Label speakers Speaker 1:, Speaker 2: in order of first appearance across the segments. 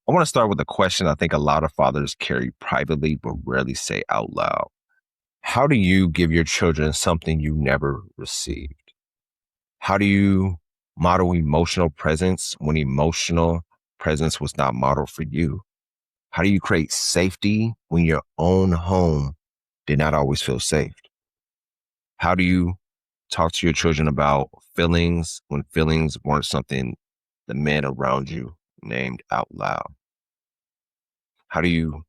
Speaker 1: I want to start with a question I think a lot of fathers carry privately but rarely say out loud. How do you give your children something you never received? How do you model emotional presence when emotional presence was not modeled for you? How do you create safety when your own home did not always feel safe? How do you talk to your children about feelings when feelings weren't something the men around you named out loud? How do you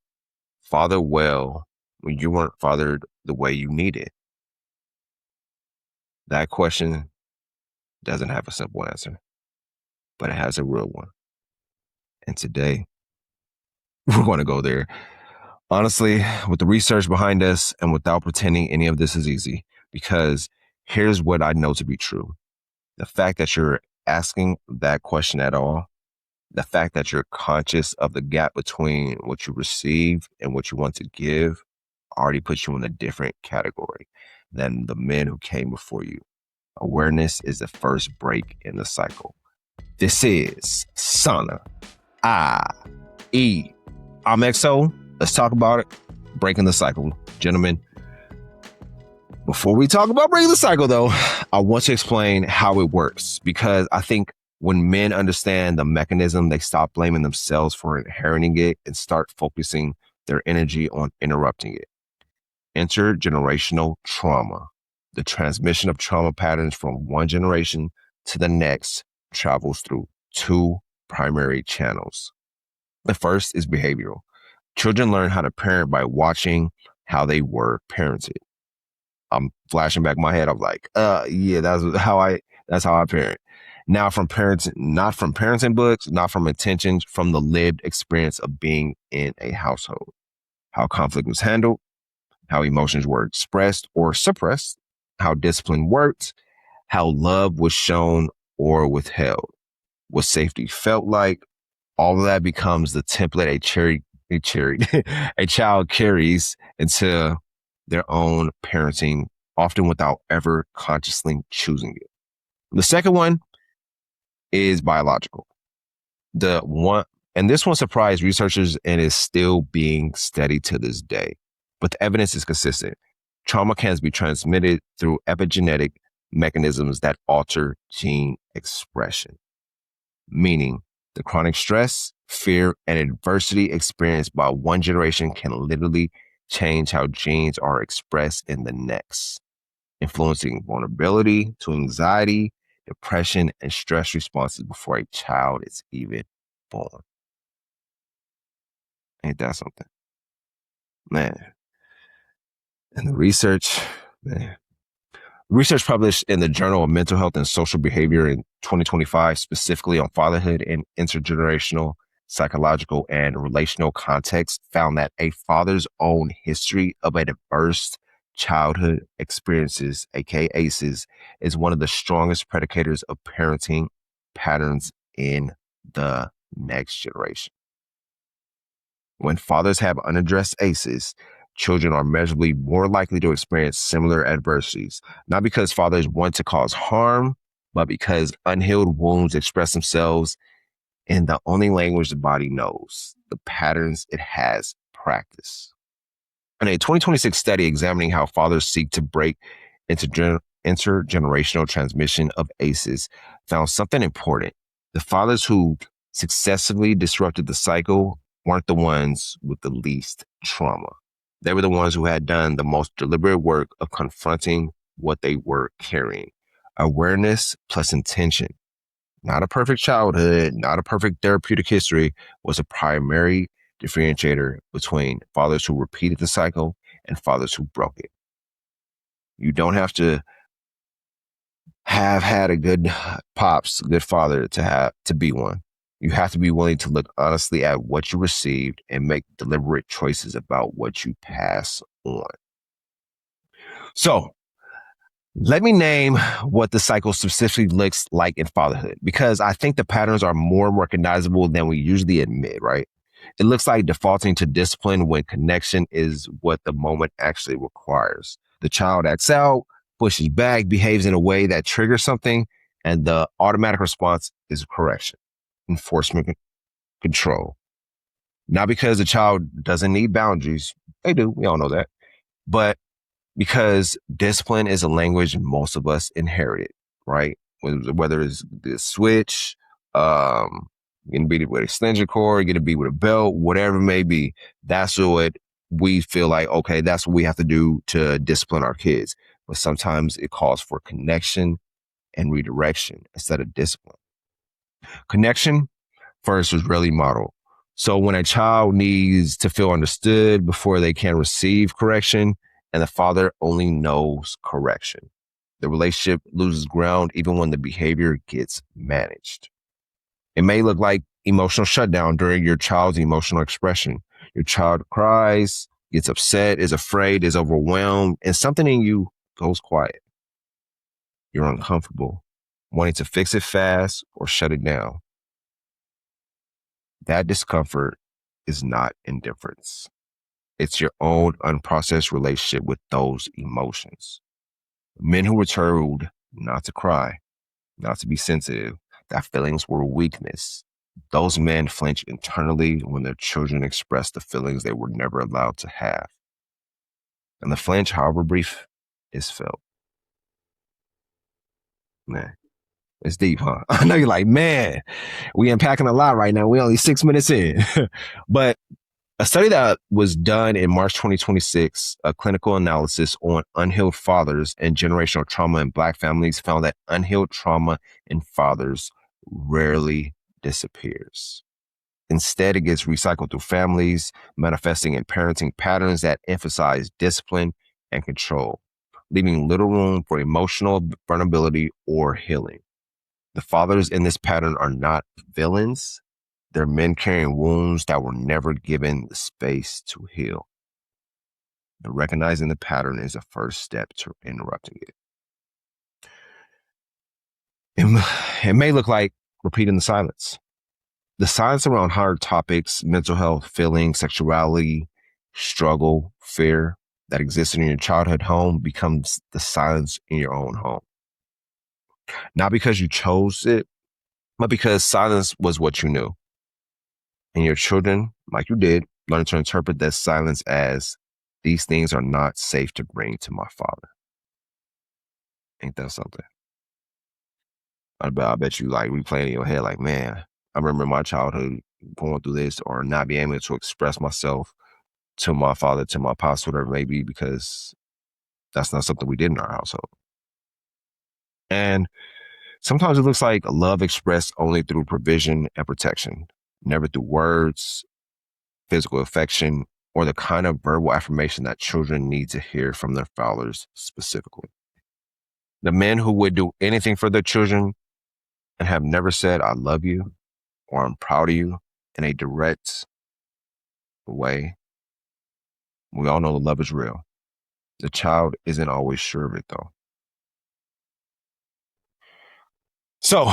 Speaker 1: father well when you weren't fathered the way you needed? That question doesn't have a simple answer, but it has a real one. And today, we're going to go there. Honestly, with the research behind us and without pretending any of this is easy, because here's what I know to be true. The fact that you're asking that question at all, the fact that you're conscious of the gap between what you receive and what you want to give already puts you in a different category than the men who came before you. Awareness is the first break in the cycle. This is Sana. I'm XO. Let's talk about it. Breaking the cycle. Gentlemen, before we talk about breaking the cycle, though, I want to explain how it works, because I think when men understand the mechanism, they stop blaming themselves for inheriting it and start focusing their energy on interrupting it. Intergenerational trauma. The transmission of trauma patterns from one generation to the next travels through two primary channels. The first is behavioral. Children learn how to parent by watching how they were parented. I'm flashing back my head. I'm like, yeah, that's how I parent. Now from parents, not from parenting books, not from intentions, from the lived experience of being in a household. How conflict was handled, how emotions were expressed or suppressed, how discipline worked, how love was shown or withheld, what safety felt like. All of that becomes the template a child carries into their own parenting, often without ever consciously choosing it. The second one is biological. And this one surprised researchers and is still being studied to this day. But the evidence is consistent. Trauma can be transmitted through epigenetic mechanisms that alter gene expression, meaning the chronic stress, fear, and adversity experienced by one generation can literally change how genes are expressed in the next, influencing vulnerability to anxiety, depression, and stress responses before a child is even born. Ain't that something? Man. And the research, man. Research published in the Journal of Mental Health and Social Behavior in 2025, specifically on fatherhood and intergenerational, psychological, and relational context, found that a father's own history of a diverse childhood experiences, aka ACEs, is one of the strongest predicators of parenting patterns in the next generation. When fathers have unaddressed ACEs, children are measurably more likely to experience similar adversities, not because fathers want to cause harm, but because unhealed wounds express themselves in the only language the body knows, the patterns it has practiced. In a 2026 study examining how fathers seek to break intergenerational transmission of ACEs, found something important. The fathers who successfully disrupted the cycle weren't the ones with the least trauma. They were the ones who had done the most deliberate work of confronting what they were carrying. Awareness plus intention. Not a perfect childhood, not a perfect therapeutic history, was a primary differentiator between fathers who repeated the cycle and fathers who broke it. You don't have to have had a good pops, a good father to be one. You have to be willing to look honestly at what you received and make deliberate choices about what you pass on. So let me name what the cycle specifically looks like in fatherhood, because I think the patterns are more recognizable than we usually admit, right? It looks like defaulting to discipline when connection is what the moment actually requires. The child acts out, pushes back, behaves in a way that triggers something, and the automatic response is correction, enforcement, control. Not because the child doesn't need boundaries. They do. We all know that. But because discipline is a language most of us inherited, right? Whether it's the switch, getting beat with an extension cord, getting beat with a belt, whatever it may be, that's what we feel like, okay, that's what we have to do to discipline our kids. But sometimes it calls for connection and redirection instead of discipline. Connection first was really modeled. So when a child needs to feel understood before they can receive correction, and the father only knows correction, the relationship loses ground even when the behavior gets managed. It may look like emotional shutdown during your child's emotional expression. Your child cries, gets upset, is afraid, is overwhelmed, and something in you goes quiet. You're uncomfortable, wanting to fix it fast or shut it down. That discomfort is not indifference. It's your own unprocessed relationship with those emotions. Men who were told not to cry, not to be sensitive, that feelings were weakness. Those men flinch internally when their children express the feelings they were never allowed to have. And the flinch, however brief, is felt. Man, it's deep, huh? I know you're like, man, we unpacking a lot right now. We only 6 minutes in. But a study that was done in March 2026, a clinical analysis on unhealed fathers and generational trauma in Black families found that unhealed trauma in fathers rarely disappears. Instead, it gets recycled through families, manifesting in parenting patterns that emphasize discipline and control, leaving little room for emotional vulnerability or healing. The fathers in this pattern are not villains. They're men carrying wounds that were never given the space to heal. And recognizing the pattern is a first step to interrupting it. It may look like repeating the silence. The silence around hard topics, mental health, feelings, sexuality, struggle, fear that existed in your childhood home becomes the silence in your own home. Not because you chose it, but because silence was what you knew. And your children, like you did, learn to interpret that silence as these things are not safe to bring to my father. Ain't that something? I bet you like replaying in your head, like, man, I remember my childhood going through this or not being able to express myself to my father, to my pops, whatever it may be, because that's not something we did in our household. And sometimes it looks like love expressed only through provision and protection, never through words, physical affection, or the kind of verbal affirmation that children need to hear from their fathers specifically. The men who would do anything for their children and have never said, I love you or I'm proud of you in a direct way. We all know the love is real. The child isn't always sure of it though. So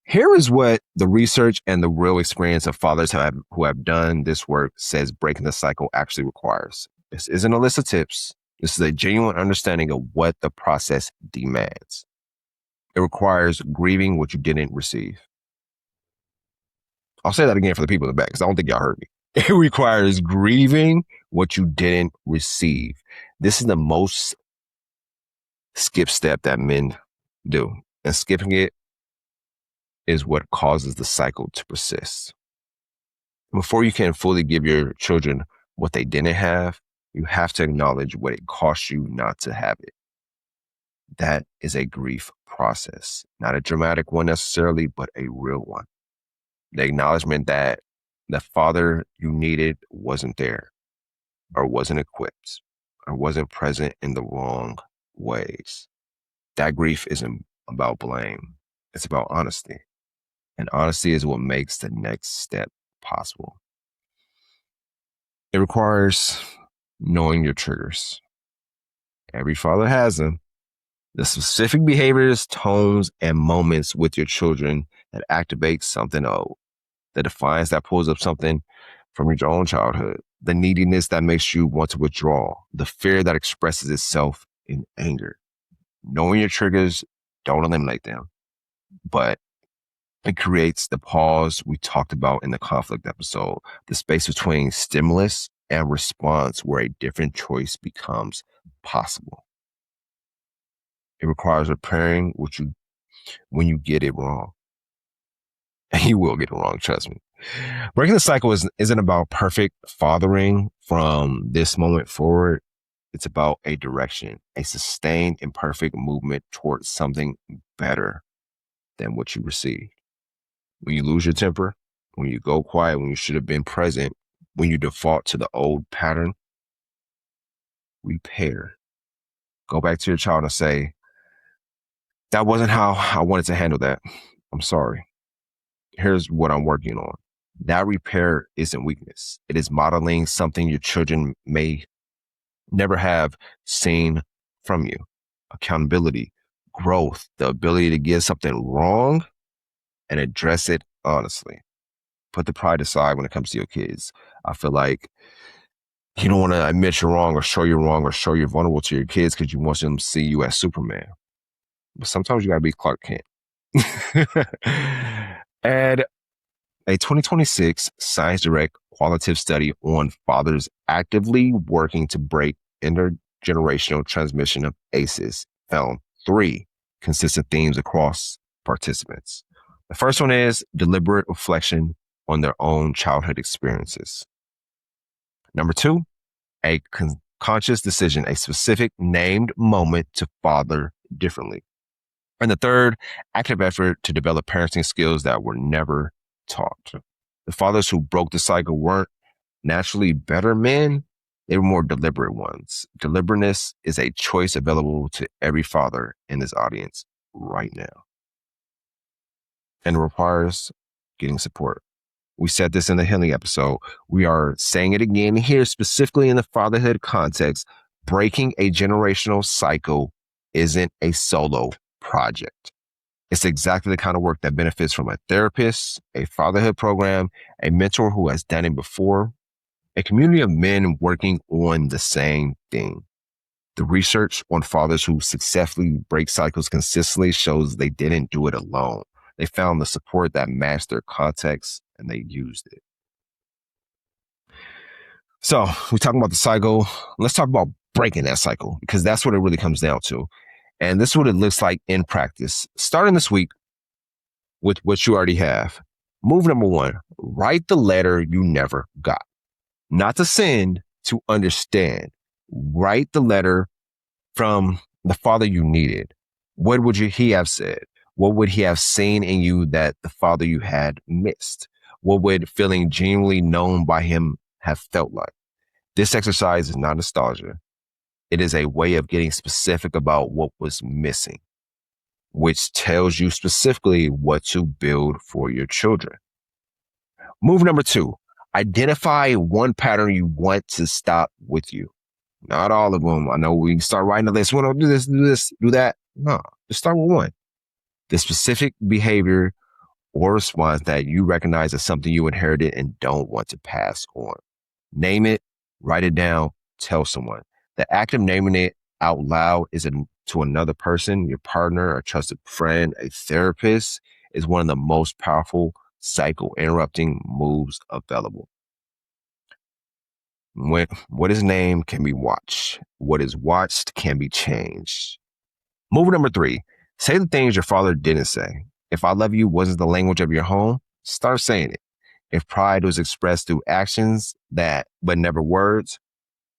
Speaker 1: here is what the research and the real experience of fathers who have done this work says breaking the cycle actually requires. This isn't a list of tips. This is a genuine understanding of what the process demands. It requires grieving what you didn't receive. I'll say that again for the people in the back because I don't think y'all heard me. It requires grieving what you didn't receive. This is the most skip step that men do. And skipping it is what causes the cycle to persist. Before you can fully give your children what they didn't have, you have to acknowledge what it cost you not to have it. That is a grief process, not a dramatic one necessarily, but a real one. The acknowledgement that the father you needed wasn't there, or wasn't equipped, or wasn't present in the wrong ways. That grief isn't about blame. It's about honesty. And honesty is what makes the next step possible. It requires knowing your triggers. Every father has them. The specific behaviors, tones, and moments with your children that activate something old, the defiance that pulls up something from your own childhood, the neediness that makes you want to withdraw, the fear that expresses itself in anger. Knowing your triggers, don't eliminate them, but It creates the pause we talked about in the conflict episode, the space between stimulus and response where a different choice becomes possible. It requires repairing when you get it wrong. And you will get it wrong, trust me. Breaking the cycle isn't about perfect fathering from this moment forward. It's about a direction, a sustained and perfect movement towards something better than what you received. When you lose your temper, when you go quiet, when you should have been present, when you default to the old pattern, repair. Go back to your child and say, that wasn't how I wanted to handle that. I'm sorry. Here's what I'm working on. That repair isn't weakness. It is modeling something your children may never have seen from you. Accountability, growth, the ability to get something wrong and address it honestly. Put the pride aside when it comes to your kids. I feel like you don't want to admit you're wrong or show you're vulnerable to your kids because you want them to see you as Superman. But sometimes you got to be Clark Kent. And a 2026 Science Direct qualitative study on fathers actively working to break intergenerational transmission of ACEs found 3 consistent themes across participants. The first one is deliberate reflection on their own childhood experiences. Number 2, a conscious decision, a specific named moment to father differently. And the third, active effort to develop parenting skills that were never taught. The fathers who broke the cycle weren't naturally better men. They were more deliberate ones. Deliberateness is a choice available to every father in this audience right now. And it requires getting support. We said this in the healing episode. We are saying it again here, specifically in the fatherhood context. Breaking a generational cycle isn't a solo project. It's exactly the kind of work that benefits from a therapist, a fatherhood program, a mentor who has done it before, a community of men working on the same thing. The research on fathers who successfully break cycles consistently shows they didn't do it alone. They found the support that matched their context and they used it. So we're talking about the cycle. Let's talk about breaking that cycle because that's what it really comes down to. And this is what it looks like in practice. Starting this week with what you already have. Move number 1, write the letter you never got. Not to send, to understand. Write the letter from the father you needed. What would he have said? What would he have seen in you that the father you had missed? What would feeling genuinely known by him have felt like? This exercise is not nostalgia. It is a way of getting specific about what was missing, which tells you specifically what to build for your children. Move number 2, identify one pattern you want to stop with you. Not all of them. I know we can start writing a list. We don't do this, do that. No, just start with one. The specific behavior or response that you recognize as something you inherited and don't want to pass on. Name it, write it down, tell someone. The act of naming it out loud to another person, your partner, a trusted friend, a therapist, is one of the most powerful cycle interrupting moves available. What is named can be watched. What is watched can be changed. Move number 3, say the things your father didn't say. If I love you wasn't the language of your home, start saying it. If pride was expressed through actions but never words,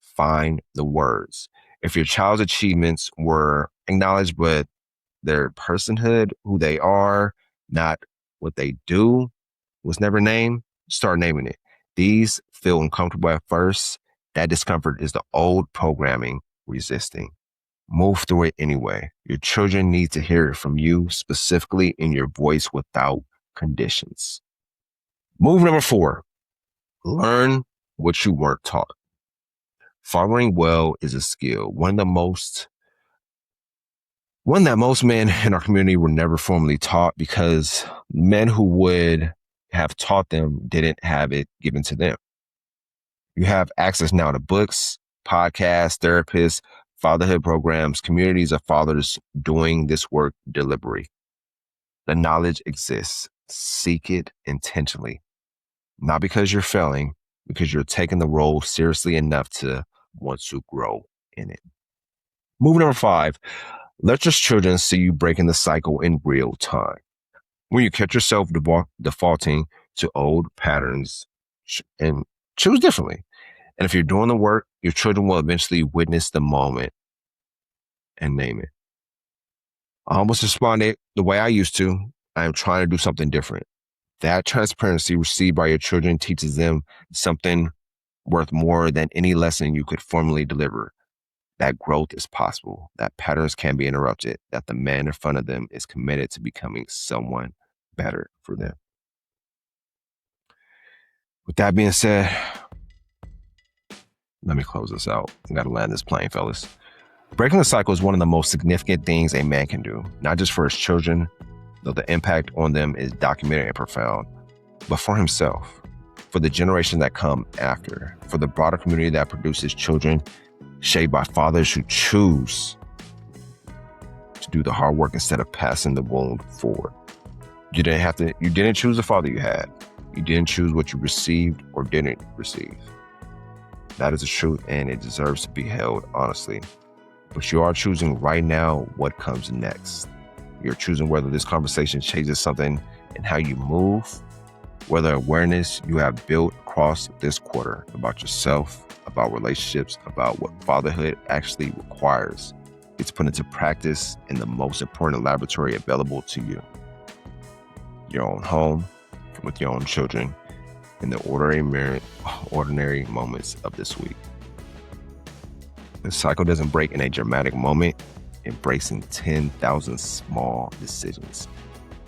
Speaker 1: find the words. If your child's achievements were acknowledged but their personhood, who they are, not what they do, was never named, start naming it. These feel uncomfortable at first. That discomfort is the old programming resisting. Move through it anyway. Your children need to hear it from you, specifically in your voice without conditions. Move number 4, learn what you weren't taught. Fathering well is a skill, one that most men in our community were never formally taught because men who would have taught them didn't have it given to them. You have access now to books, podcasts, therapists, fatherhood programs, communities of fathers doing this work deliberately. The knowledge exists. Seek it intentionally. Not because you're failing, because you're taking the role seriously enough to want to grow in it. Move number 5, let your children see you breaking the cycle in real time. When you catch yourself defaulting to old patterns and choose differently. And if you're doing the work, your children will eventually witness the moment and name it. I almost responded the way I used to. I am trying to do something different. That transparency received by your children teaches them something worth more than any lesson you could formally deliver. That growth is possible, that patterns can be interrupted, that the man in front of them is committed to becoming someone better for them. With that being said, let me close this out. I got to land this plane, fellas. Breaking the cycle is one of the most significant things a man can do, not just for his children, though the impact on them is documented and profound, but for himself, for the generation that come after, for the broader community that produces children shaped by fathers who choose to do the hard work instead of passing the wound forward. You didn't choose the father you had. You didn't choose what you received or didn't receive. That is the truth, and it deserves to be held honestly. But you are choosing right now what comes next. You're choosing whether this conversation changes something in how you move, whether awareness you have built across this quarter about yourself, about relationships, about what fatherhood actually requires. It's put into practice in the most important laboratory available to you. Your own home, with your own children, in the ordinary moments of this week. The cycle doesn't break in a dramatic moment. It breaks in 10,000 small decisions.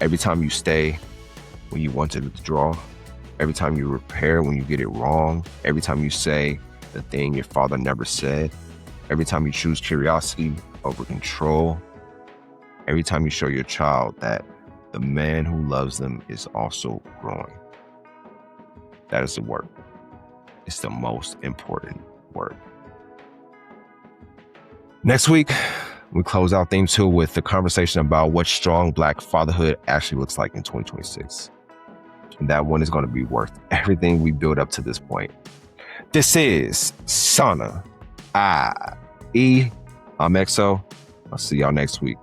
Speaker 1: Every time you stay when you want to withdraw, every time you repair when you get it wrong, every time you say the thing your father never said, every time you choose curiosity over control, every time you show your child that the man who loves them is also growing. That is the work. It's the most important work. Next week, we close out theme 2 with the conversation about what strong Black fatherhood actually looks like in 2026. And that one is going to be worth everything we built up to this point. This is Sana. I'm XO. I'll see y'all next week.